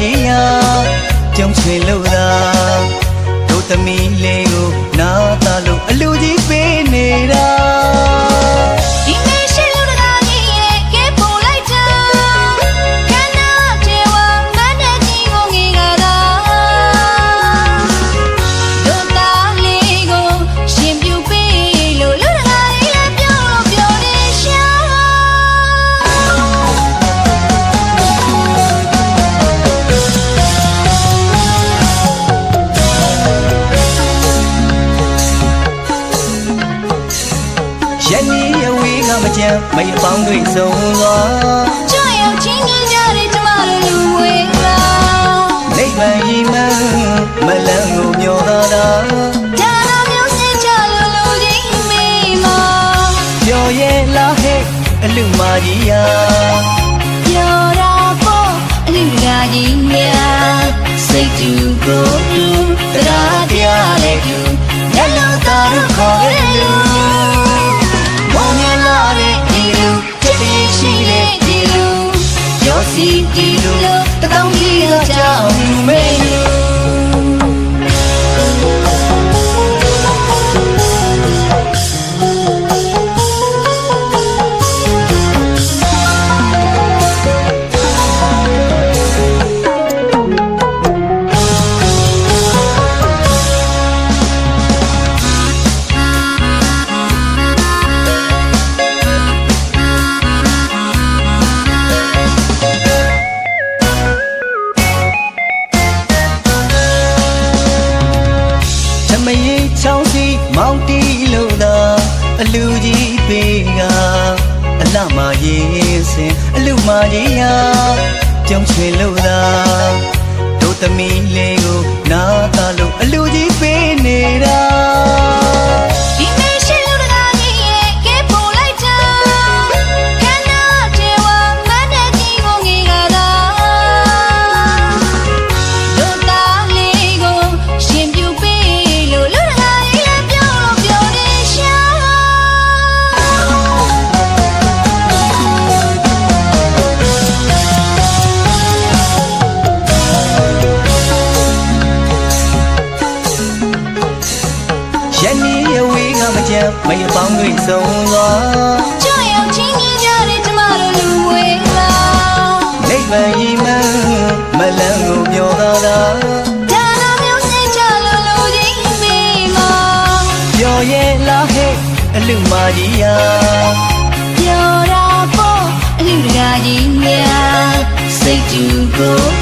ကြီးယာပြုံးချွေလို့သာတို့သမီးလေးကိုနာတာလို့အလူကြီးပေးနေတာဒီမေရှိလူတကာကြီးရဲ့ကဲပို့လိုက်တာခန္ဓာကျေဝမန်းတဲ့ကြီးကိုငေကတာတို့သားလေးကိုရှင်ပြူပေးလို့လူတကာကြီးလည်းပြောလို့ပြောနေရှာရန်ကြီးရဝေးကမကြမ်းမရပေါင်းတွေဆုံးသွားကြောက်ရောက်ချင်းကြီးကြတဲ့ကျမတို့လူဝေးလာနိဗ္ဗာန်ရီမန်းမလန်းကိုမျောတာဒါနာမျိုးစင်ချလို့လူကြီးမိမပြောရဲ့လားဟဲ့အလူမကြီးယာပြောတာပေါ့အလူကကြီးများစိတ်တူကိုတူတရားတရားလေးတူညလုံးသားတို့ခေါ်ရလူမောင်မြလာတဲ့ဒီလူတတိရှိတဲ့ဒီလူရောစီဒီလူတကောင်းကြီးတော့ကြောက်မေးလူမရေးချောင်းစီမောင်တီးလို့သာအလူကြီးပေးကအလှမရေးစင်အလူမကြီးယာပြုံးချွေလို့သာတို့သမီးလေးကိုနာတာလို့အလူကြီးပေးနေတာဒီမေရှိလူတကာကြီးရဲ့ကဲပို့လိုက်တာခန္ဓာကျေဝမန်းတဲ့ကြီးကိုငေကတာတို့သားလေးကိုရှင်ပြူပေးလို့လူတကာကြီးလည်းပြောလို့ပြောနေရှာရန်ကြီးရဝေးကမကြမ်းမရပေါင်းတွေဆုံးသွားကြောက်ရောက်ချင်းကြီးကြတဲ့ကျမတို့လူဝေးလာနိဗ္ဗာန်ရီမန်းမလန်းကိုမျောတာဒါနာမျိုးစင်ချလို့လူကြီးမိမပြောရဲ့လားဟဲ့အလူမကြီးယာပြောတာပေါ့အလူတကာကြီးများစိတ်တူကို